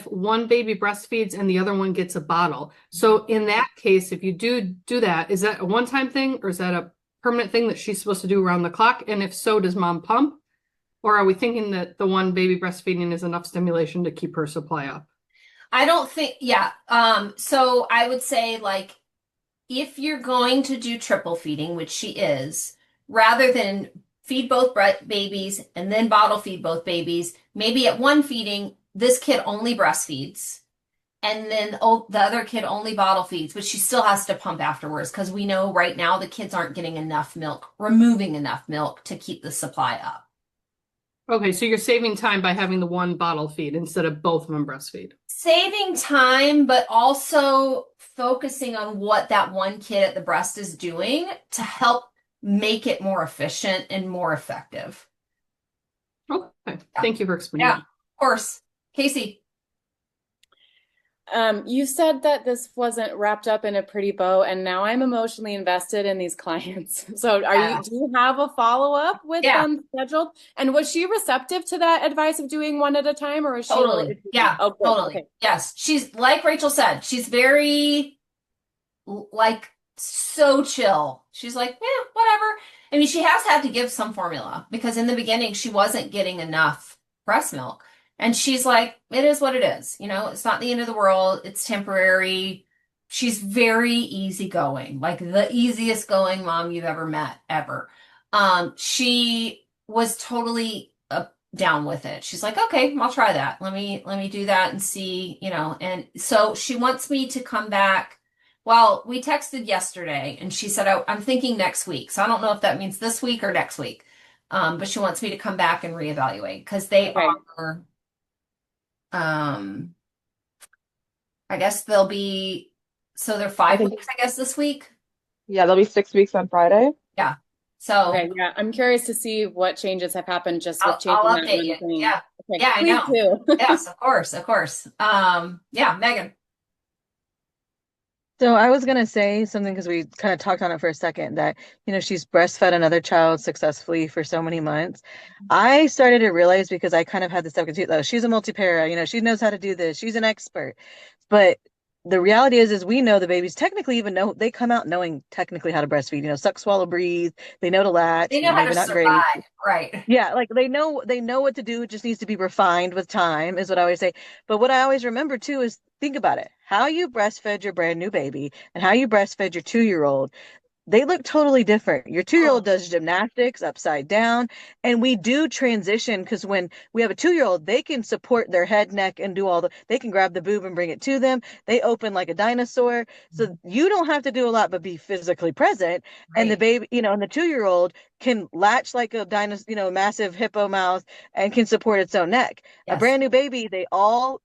one baby breastfeeds and the other one gets a bottle. So in that case, if you do that, is that a one-time thing, or is that a permanent thing that she's supposed to do around the clock? And if so, does mom pump? Or are we thinking that the one baby breastfeeding is enough stimulation to keep her supply up? I don't think, yeah. So I would say, like, if you're going to do triple feeding, which she is, rather than feed both babies and then bottle feed both babies, maybe at one feeding, this kid only breastfeeds, and then the other kid only bottle feeds, but she still has to pump afterwards, because we know right now the kids aren't getting enough milk, removing enough milk to keep the supply up. Okay, so you're saving time by having the one bottle feed instead of both of them breastfeed. Saving time, but also focusing on what that one kid at the breast is doing to help make it more efficient and more effective. Okay, Yeah. Thank you for explaining. Yeah, of course. Casey. You said that this wasn't wrapped up in a pretty bow, and now I'm emotionally invested in these clients. So do you have a follow-up with them scheduled? And was she receptive to that advice of doing one at a time, or is she Totally. Yeah, oh, totally. Okay. Yes. She's, like Rachel said, she's very, like, so chill. She's like, yeah, whatever. I mean, she has had to give some formula, because in the beginning she wasn't getting enough breast milk. And she's like, it is what it is. It's not the end of the world. It's temporary. She's very easygoing, like the easiest going mom you've ever met, ever. She was totally down with it. She's like, okay, I'll try that. Let me do that and see, and so she wants me to come back. Well, we texted yesterday and she said, I'm thinking next week. So I don't know if that means this week or next week. But she wants me to come back and reevaluate, because they are, I guess they'll be, so they're 5 weeks, I guess, this week. Yeah, they'll be 6 weeks on Friday. Yeah. So okay, yeah, I'm curious to see what changes have happened just with changing I'll that update one you. thing. Yeah. Okay, Yeah, I know. do. Yes, of course, of course. Yeah, Megan. So I was going to say something, because we kind of talked on it for a second, that, she's breastfed another child successfully for so many months. I started to realize, because I kind of had this stuff too, though, she's a multi-para, she knows how to do this. She's an expert. But the reality is we know the babies technically they come out knowing technically how to breastfeed, suck, swallow, breathe. They know to latch. They know how maybe to not survive, great. right? Yeah, like they know what to do. It just needs to be refined with time, is what I always say. But what I always remember too is, think about it. How you breastfed your brand new baby and how you breastfed your 2-year-old. they look totally different. Your 2-year-old Oh, does gymnastics upside down, and we do transition because when we have a 2-year-old, they can support their head, neck, and do they can grab the boob and bring it to them. They open like a dinosaur. So you don't have to do a lot but be physically present. And the right. baby, and the 2-year-old can latch like a dinosaur, massive hippo mouth and can support its own neck. A Yes. brand new baby,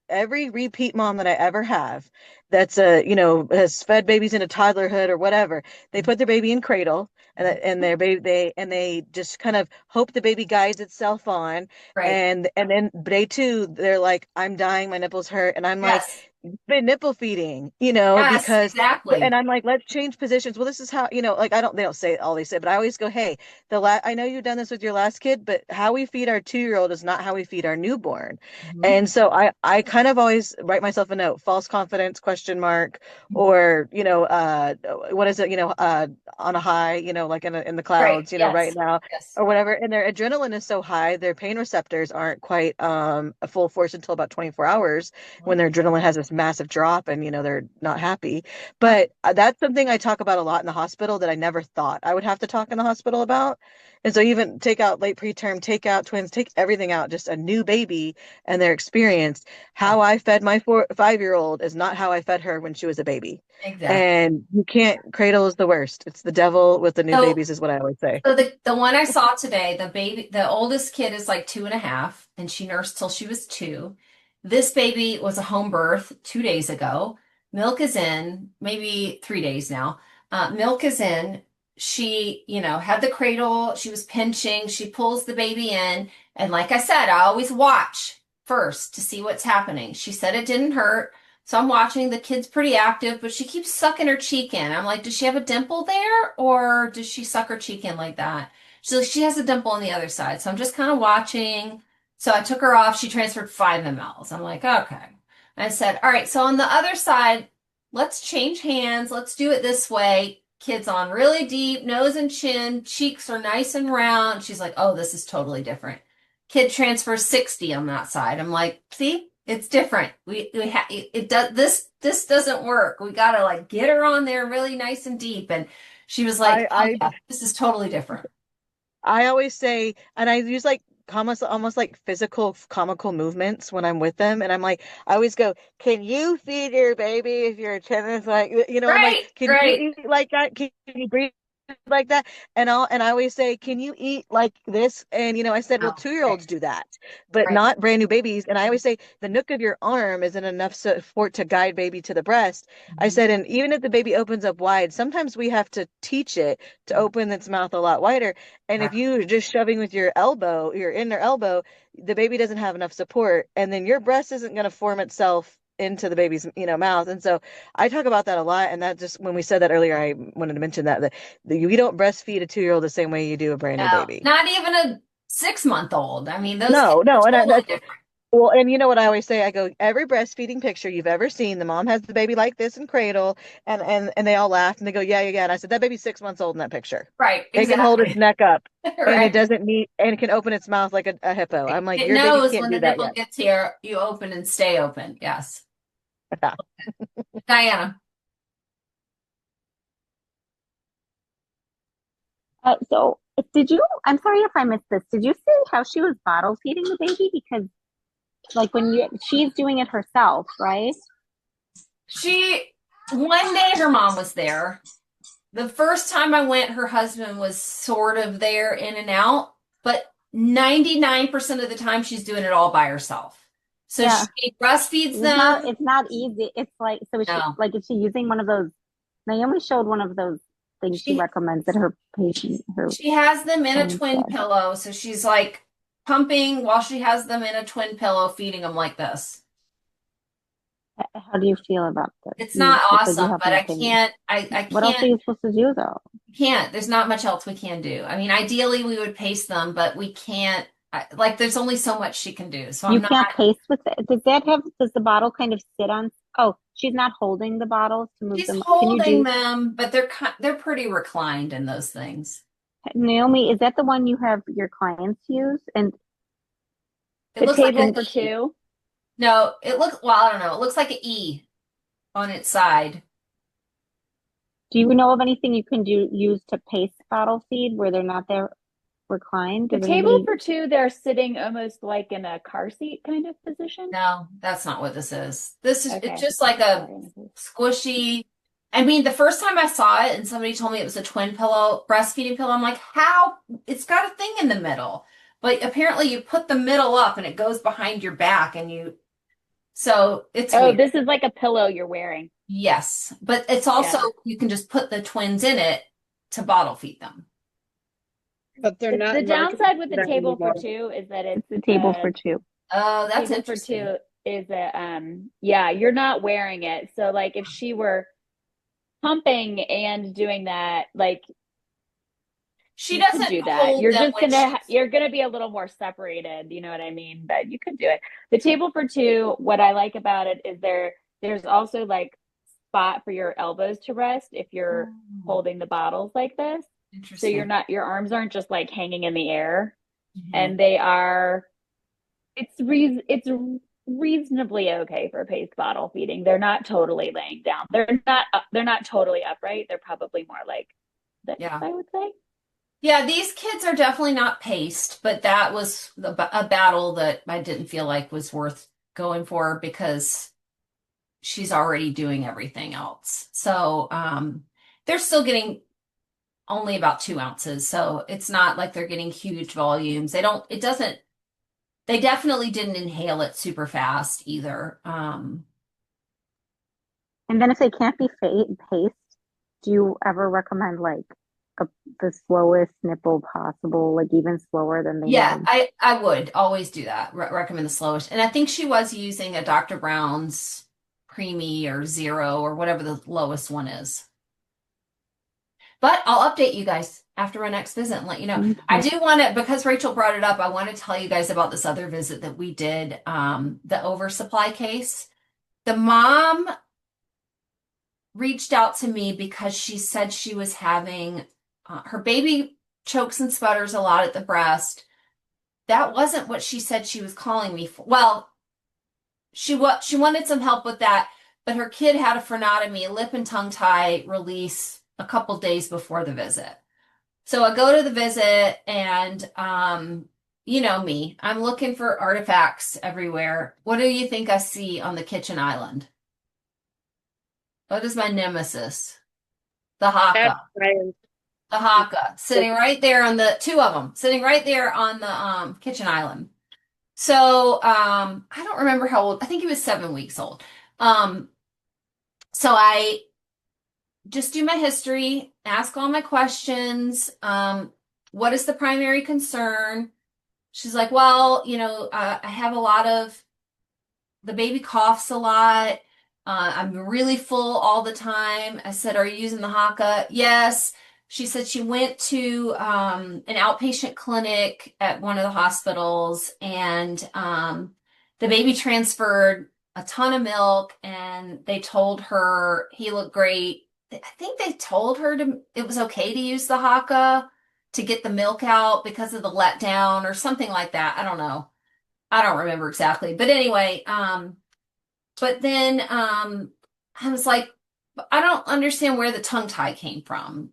every repeat mom that I ever have that's has fed babies in a toddlerhood or whatever, they put their baby in cradle and their baby they just kind of hope the baby guides itself on, Right. and then day two they're like, I'm dying, my nipples hurt, and I'm like, Yes. been nipple feeding, Yes, because and exactly. I'm like, let's change positions. Well, this is how, like, they don't say it all they say, but I always go, hey, I know you've done this with your last kid, but how we feed our 2-year-old is not how we feed our newborn. Mhm. And so I kind of always write myself a note, false confidence, question mark, or what is it, on a high, like in the Right. clouds, right Yes. now, Yes. or whatever. And their adrenaline is so high, their pain receptors aren't quite a full force until about 24 hours, when Mhm. their adrenaline has this massive drop and they're not happy. Uh, But that's something I talk about a lot in the hospital that I never thought I would have to talk in the hospital about. And so even take out late preterm, take out twins, take everything out, just a new baby and their experience. yeah, How I fed my 5-year-old is not how I fed her when she was a baby. exactly. And you can't, cradle is the worst. It's the devil with the new So, babies, is what I always say. so the one I saw today, the oldest kid is like 2.5, and she nursed till she was 2. This baby was a home birth 2 days ago. Milk is in, maybe 3 days now. Milk is in. She, had the cradle. She was pinching. She pulls the baby in. And like I said, I always watch first to see what's happening. She said it didn't hurt. So I'm watching. The kid's pretty active, but she keeps sucking her cheek in. I'm like, does she have a dimple there, or does she suck her cheek in like that? She's like, she has a dimple on the other side. So I'm just kind of watching. So I took her off. She transferred 5 mLs. I'm like, okay. I said, all right, so on the other side, let's change hands. Let's do it this way. Kids on really deep, nose and chin, cheeks are nice and round. She's like, oh, this is totally different. Kid transfers 60 on that side. I'm like, see, it's different. It does this doesn't work. We gotta like get her on there really nice and deep. And she was like, I oh I yeah, this is totally different. I always say, and I use like almost like physical comical movements when I'm with them, and I'm like, I always go, "Can you feed your baby if your chin is like, I'm like, Right, can you right. eat like that? Can you breathe like that?" And I always say, "Can you eat like this?" And I said, well, Oh, right, 2-year-olds do that, but right. not brand new babies. And I always say the nook of your arm isn't enough support to guide baby to the breast. I Mhm. said, and even if the baby opens up wide, sometimes we have to teach it to open its mouth a lot wider. And if you're just shoving with your elbow, your inner elbow, the baby doesn't have enough support, and then your breast isn't going to form itself into the baby's, mouth. And so I talk about that a lot. And that just, when we said that earlier, I wanted to mention that you don't breastfeed a 2-year-old the same way you do a brand new No, baby. not even a 6 month old. I mean, those kids No, are no, and totally that's different. well, and you know what I always say? I go, every breastfeeding picture you've ever seen, the mom has the baby like this in cradle, and they all laugh and they go, yeah, yeah, yeah. And I said, that baby's 6 months old in that picture. Right, It can hold its exactly. neck up, and it Right. doesn't need, and it can open its mouth like a hippo. I'm like, It your baby knows can't when the do that nipple yet. gets here, you open and stay open. Yes. Yeah. Diana. So did you, I'm sorry if I missed this. Did you say how she was bottle feeding the baby? Because like she's doing it herself, right? One day her mom was there. The first time I went, her husband was sort of there in and out, but 99% of the time she's doing it all by herself. So Yeah. she breastfeeds It's not, them. it's not easy. It's like, so is she, No, like, is she using one of those, Naomi showed one of those things she she recommends that her she has them in a clients twin said. pillow. So she's like pumping while she has them in a twin pillow, feeding them like this. How do you feel about this? It's not You said you awesome, have but an I opinion. can't, I What else are can't, you supposed to do though? can't, there's not much else we can do. I mean, ideally we would pace them, but we can't, like, there's only so much she can do. So I'm You not, can't paste with it. Does the bottle kind of sit on? Oh, she's not holding the bottles to move she's them. Can you holding do, them, but they're pretty reclined in those things. Naomi, is that the one you have your clients use? And It the looks like table an for E. two? No, it looks, well, I don't know. It looks like an E on its side. Do you know of anything you can use to pace bottle feed where they're not there reclined? The Does table anybody? for two, they're sitting almost like in a car seat kind of position. No, that's not what this is. This is it's Okay. just like a squishy. I mean, the first time I saw it and somebody told me it was a twin pillow, breastfeeding pillow, I'm like, how? It's got a thing in the middle. But apparently you put the middle up and it goes behind your back so it's Oh, weird. this is like a pillow you're wearing. Yes, but it's also, Yeah. you can just put the twins in it to bottle feed them. But they're not The marketed downside with for the that table for anymore. two is that it's The table for two. Oh, that's table for interesting. two is yeah, you're not wearing it. So like if she were pumping and doing that, like She you could doesn't do that. hold them when You're gonna be a little more separated, you know what I mean? But you could do it. The table for two, what I like about it is there's also like spot for your elbows to rest if you're holding the bottles like this. So Interesting. your arms aren't just like hanging in the air. Mhm. And it's reasonably okay for paced bottle feeding. They're not totally laying down. They're not totally upright. They're probably more like this, Yeah. I would say. Yeah, these kids are definitely not paced, but that was a battle that I didn't feel like was worth going for because she's already doing everything else. So they're still getting only about 2 ounces. So it's not like they're getting huge volumes. They definitely didn't inhale it super fast either. And then if they can't be paced, do you ever recommend like the slowest nipple possible, like even slower than they Yeah, know? I would always do that. Recommend the slowest. And I think she was using a Dr. Brown's Preemie or Zero or whatever the lowest one is. But I'll update you guys after my next visit and let you know. I do want to, because Rachel brought it up, I want to tell you guys about this other visit that we did, the oversupply case. The mom reached out to me because she said she was having her baby chokes and sputters a lot at the breast. That wasn't what she said she was calling me for. Well, she wanted some help with that, but her kid had a frenotomy, a lip and tongue tie release a couple days before the visit. So I go to the visit and you know me, I'm looking for artifacts everywhere. What do you think I see on the kitchen island? What is my nemesis? The Haka. The Haka sitting right there on the two of them sitting right there on the kitchen island. So I don't remember how old. I think he was 7 weeks old. So I just do my history, ask all my questions. What is the primary concern? She's like, well, I have a lot of the baby coughs a lot. I'm really full all the time. I said, are you using the Haka? Yes. She said she went to an outpatient clinic at one of the hospitals and the baby transferred a ton of milk and they told her he looked great. I think they told her it was okay to use the Haka to get the milk out because of the letdown or something like that. I don't know. I don't remember exactly. But anyway, but then I was like, I don't understand where the tongue tie came from.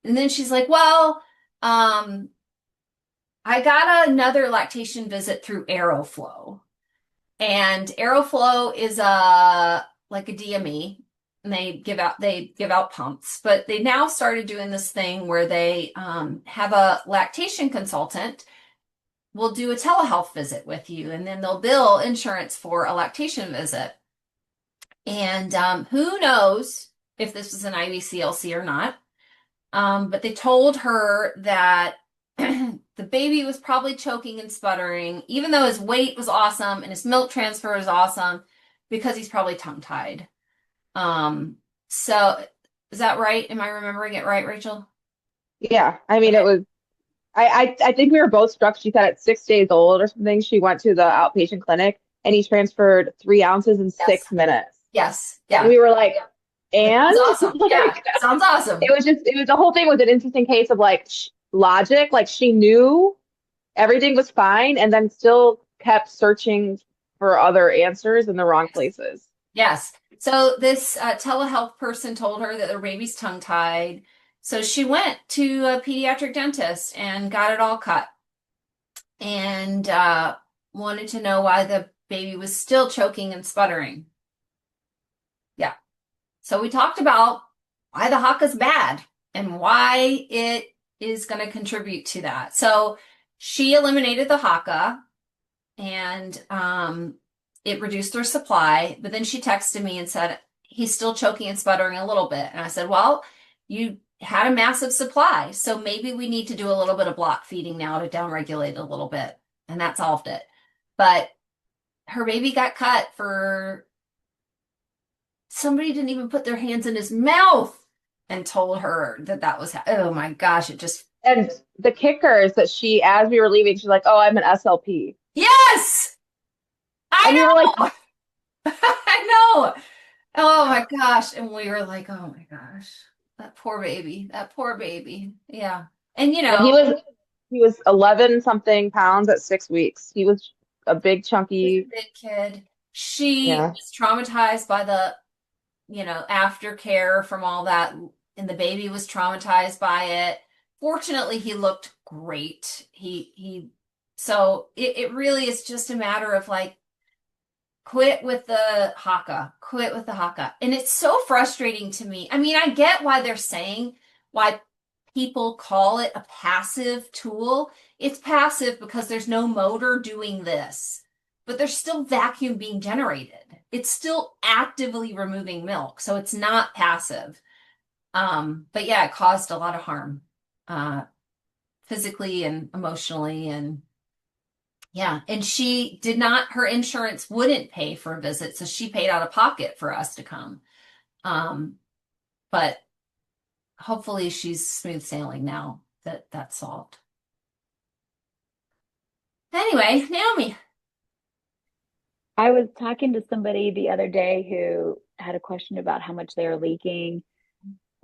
And then she's like, well, I got another lactation visit through Aeroflow. And Aeroflow is like a DME. And they give out pumps, but they now started doing this thing where they have a lactation consultant will do a telehealth visit with you, and then they'll bill insurance for a lactation visit. And who knows if this was an IBCLC or not. But they told her that the baby was probably choking and sputtering, even though his weight was awesome and his milk transfer was awesome, because he's probably tongue-tied. So is that right? Am I remembering it right, Rachel? Yeah, I mean, Okay. it was. I think we were both struck. She said at 6 days old or something, she went to the outpatient clinic and he transferred 3 ounces in Yes. 6 minutes. Yes. And Yeah. we were like, and Sounds awesome. like, Yeah. Sounds awesome. it was the whole thing was an interesting case of like logic. Like she knew everything was fine and then still kept searching for other answers in the wrong places. Yes. So this telehealth person told her that their baby's tongue-tied. So she went to a pediatric dentist and got it all cut and wanted to know why the baby was still choking and sputtering. Yeah. So we talked about why the Haka's bad and why it is going to contribute to that. So she eliminated the Haka and it reduced their supply. But then she texted me and said, he's still choking and sputtering a little bit. And I said, well, you had a massive supply. So maybe we need to do a little bit of block feeding now to downregulate a little bit. And that solved it. But her baby got cut for somebody didn't even put their hands in his mouth and told her that that was, oh my gosh, it just. And the kicker is that she, as we were leaving, she's like, "Oh, I'm an SLP." Yes, I And we were like, know. I know. Oh my gosh. And we were like, oh my gosh, that poor baby, that poor baby. Yeah. And you and know, he was 11 something pounds at 6 weeks. He was a big this chunky, big kid, she yeah. was traumatized by the, aftercare from all that. And the baby was traumatized by it. Fortunately, he looked great. So it really is just a matter of like, quit with the Haka, quit with the Haka. And it's so frustrating to me. I mean, I get why they're saying why people call it a passive tool. It's passive because there's no motor doing this, but there's still vacuum being generated. It's still actively removing milk. So it's not passive. But yeah, it caused a lot of harm, physically and emotionally and yeah, and she did not, her insurance wouldn't pay for a visit, so she paid out of pocket for us to come. But hopefully she's smooth sailing now that that's solved. Anyway, Naomi. I was talking to somebody the other day who had a question about how much they were leaking.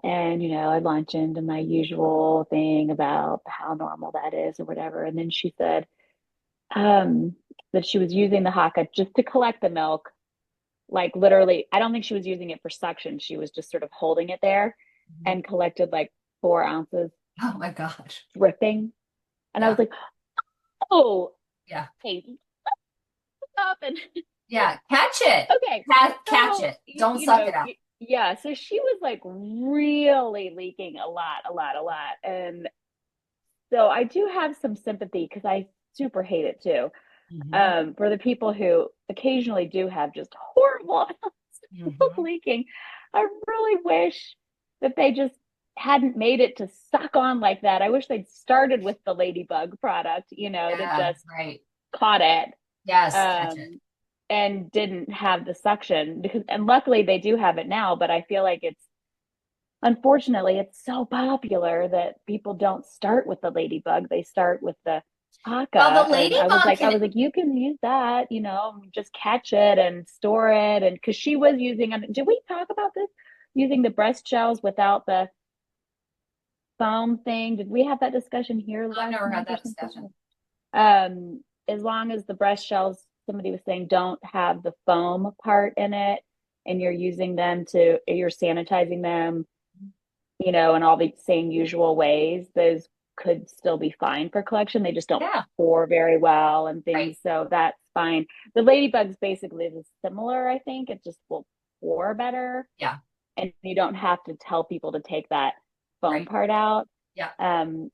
And, I launch into my usual thing about how normal that is or whatever. And then she said that she was using the Haka just to collect the milk. Like literally, I don't think she was using it for suction. She was just sort of holding it there and collected like 4 ounces Oh my gosh. dripping. And I Yeah. was like, oh, Yeah. hey, stop and Yeah. Catch it. okay. Catch So, it. Don't suck it out. yeah. So she was like really leaking a lot. And so I do have some sympathy because I super hate it too. For the people who occasionally do have just horrible leaking, I really wish that they just hadn't made it to suck on like that. I wish they'd started with the ladybug product, that just right. caught it. Yes, catch it. And didn't have the suction and luckily they do have it now, but I feel like unfortunately it's so popular that people don't start with the ladybug. They start with the Haka. Well, the And I was like, you can use that, just catch it and store it. And because she was using, did we talk about this? Using the breast shells without the foam thing. Did we have that discussion here I've never had that discussion. As long as the breast shells, somebody was saying, don't have the foam part in it, and you're sanitizing them, in all the same usual ways, those could still be fine for collection. They just don't pour very well and things. Right. So that's fine. The ladybugs basically is similar, I think. It just will pour better. Yeah. And you don't have to tell people to take that foam part out. Yeah.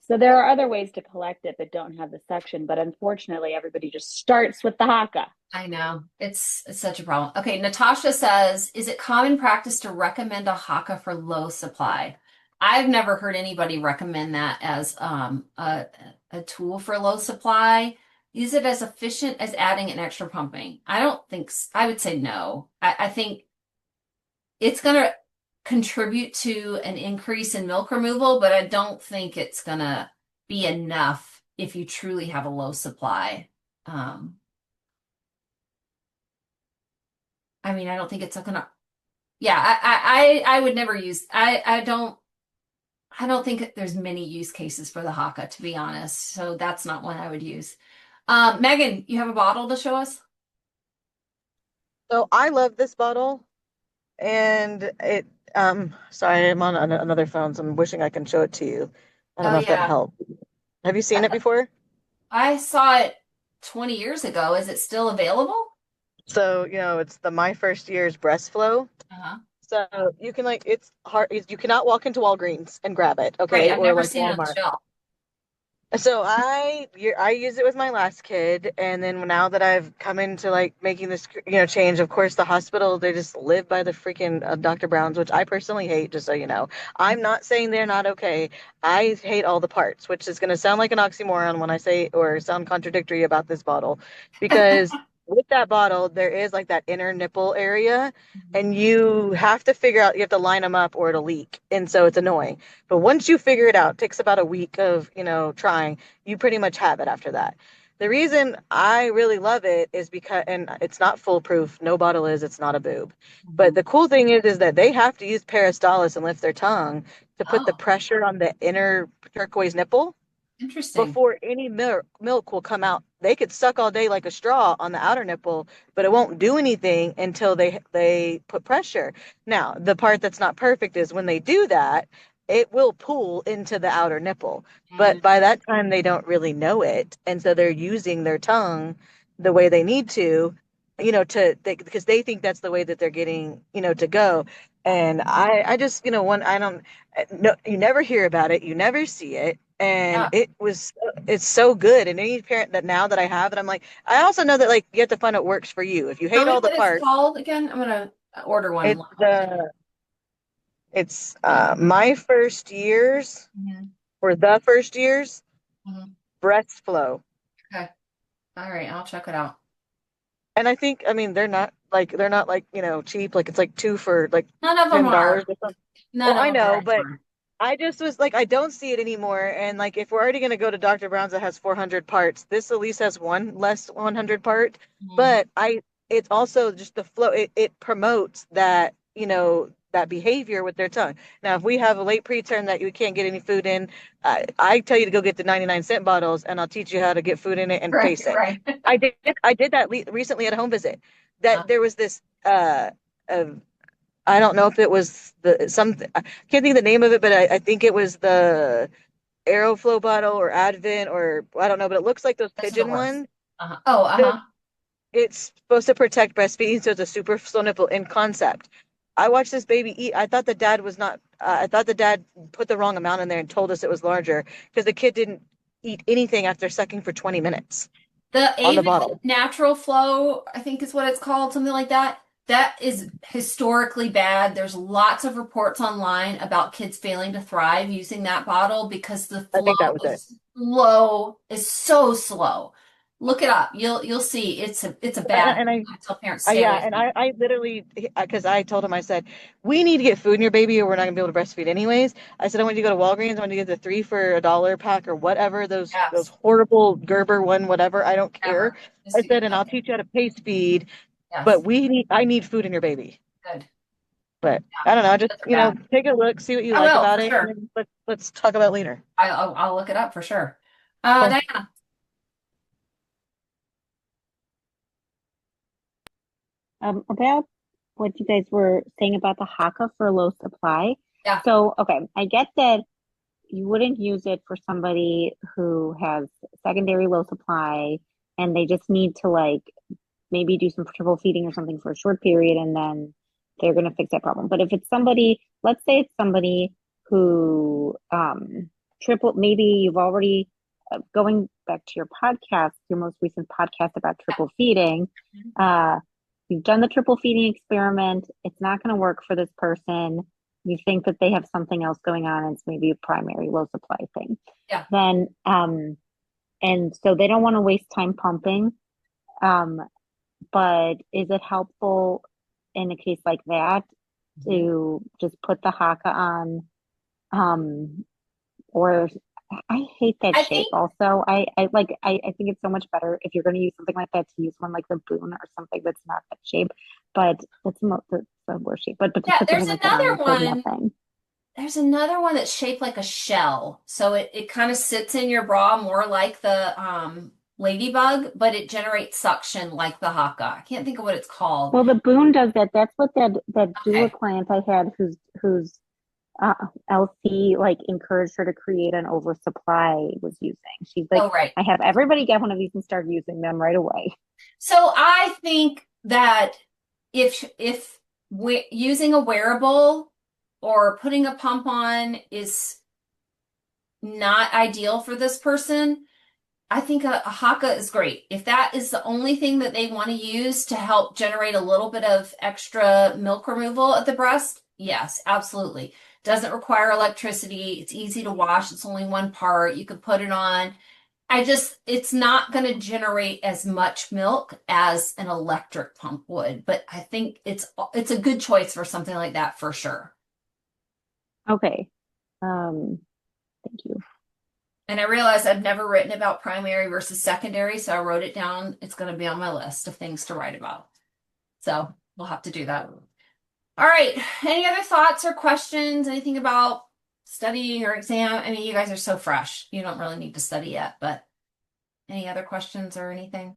So there are other ways to collect it that don't have the suction, but unfortunately everybody just starts with the Haka. I know. It's such a problem. Okay, Natasha says, is it common practice to recommend a Haka for low supply? I've never heard anybody recommend that as a tool for low supply. Is it as efficient as adding an extra pumping? I don't think I would say no. I think it's going to contribute to an increase in milk removal, but I don't think it's going to be enough if you truly have a low supply. I mean, I don't think it's going to, I would never use, I don't think there's many use cases for the Haka, to be honest. So that's not one I would use. Megan, you have a bottle to show us? So I love this bottle. and it sorry, I'm on another phone, so I'm wishing I can show it to you. I don't Oh know if that yeah. helped. Have you seen I, it before? I saw it 20 years ago. Is it still available? So, it's the My First Year's Breast Flow. Uh-huh. So you can it's hard. You cannot walk into Walgreens and grab it, Right. okay, I've or never like seen it on the Walmart. shelf. So I use it with my last kid, and then now that I've come into like making this change, of course the hospital they just live by the freaking Dr. Brown's, which I personally hate. Just so you know, I'm not saying they're not okay. I hate all the parts, which is going to sound like an oxymoron when I say or sound contradictory about this bottle, because with that bottle there is like that inner nipple area, and you have to figure out you have to line them up or it'll leak, and so it's annoying. But once you figure it out, it takes about a week of, trying, you pretty much have it after that. The reason I really love it is because, and it's not foolproof. No bottle is, it's not a boob. But the cool thing is that they have to use peristalsis and lift their tongue to put the Oh, pressure on the inner turquoise nipple interesting. before any milk will come out. They could suck all day like a straw on the outer nipple, but it won't do anything until they put pressure. Now, the part that's not perfect is when they do that, it will pull into the outer nipple. But Mm. by that time, they don't really know it, and so they're using their tongue the way they need to, because they think that's the way that they're getting, to go. And I just, one, I don't, no, you never hear about it, you never see it, and Yeah. it's so good. And any parent that now that I have it, I'm like, I also know that like you have to find what works for you. If you Tell hate me all the what it's parts, called again. I'm gonna order one. it's the it's my first years Mhm. or the first years Mhm. breast flow. Okay. All right. I'll check it out. And I mean they're not like cheap, like it's like two for like None of them $10 are. or something. None Well, of I them are know, but anymore. I just was like, I don't see it anymore. And like, if we're already going to go to Dr. Brown's that has 400 parts, this at least has one less 100 part. Mhm. But it's also just the flow. It promotes that, that behavior with their tongue. Now, if we have a late preterm that you can't get any food in, I tell you to go get the 99-cent bottles and I'll teach you how to get food in it and Right. pace it. Right. I did that recently at a home visit. Uh, That there was this, uh, I don't know if it was I can't think of the name of it, but I think it was the Aeroflow bottle or Advent or I don't know, but it looks like those this are the pigeon worst. ones. Uh-huh. Oh, The uh-huh. It's supposed to protect breastfeeding, so it's a super slow nipple in concept. I watched this baby eat. I thought the dad was not. I thought the dad put the wrong amount in there and told us it was larger because the kid didn't eat anything after sucking for 20 minutes The on the Avon bottle. Natural Flow, I think is what it's called, something like that. That is historically bad. There's lots of reports online about kids failing to thrive using that bottle because the I flow think that was it. is so slow. Look it up. You'll see it's a bad And thing. I I tell parents stay Yeah, away and from it. I literally, because I told him, I said, we need to get food in your baby or we're not gonna be able to breastfeed anyways. I said, I want you to go to Walgreens. I want you to get the 3 for $1 pack or whatever, those Yes, horrible Gerber one, whatever. I don't care. ever. Just I to get said, and that. I'll teach you how to pace feed, Yes, but I need food in your baby. good. But Yeah, I don't know, just, those are bad. take a look, see what you I like will about for it, and sure. then let's talk about it later. I'll look it up for sure. Cool. Diana. About what you guys were saying about the Haka for low supply. Yeah. So, okay, I get that you wouldn't use it for somebody who has secondary low supply and they just need to like maybe do some triple feeding or something for a short period and then they're going to fix that problem. But if it's somebody, let's say it's somebody who triple, maybe you've already going back to your podcast, your most recent podcast about triple feeding, uh, you've done the triple feeding experiment. It's not going to work for this person. You think that they have something else going on. And it's maybe a primary low supply thing. Yeah. Then, and so they don't want to waste time pumping. Um, but is it helpful in a case like that to just put the haka on? Or I hate that I shape think also. I think it's so much better if you're going to use something like that to use one like the Boon or something that's not that shape, but that's the worst shape. But to yeah, put something like that on and hold nothing. there's another one that's shaped like a shell. So it kind of sits in your bra more like the ladybug, but it generates suction like the Haka. I can't think of what it's called. Well, the Boone does that. That's what that doula Okay. client I had who's LC like encouraged her to create an oversupply was using. She's like, Oh, right. I have everybody get one of these and start using them right away. So I think that if we, using a wearable or putting a pump on is not ideal for this person, I think a Haka is great. If that is the only thing that they want to use to help generate a little bit of extra milk removal at the breast, yes, absolutely. Doesn't require electricity. It's easy to wash. It's only one part. You could put it on. It's not going to generate as much milk as an electric pump would, but I think it's a good choice for something like that for sure. Okay. Thank you. And I realized I've never written about primary versus secondary, so I wrote it down. It's going to be on my list of things to write about. So we'll have to do that. All right. Any other thoughts or questions? Anything about studying or exam? I mean, you guys are so fresh. You don't really need to study yet, but any other questions or anything?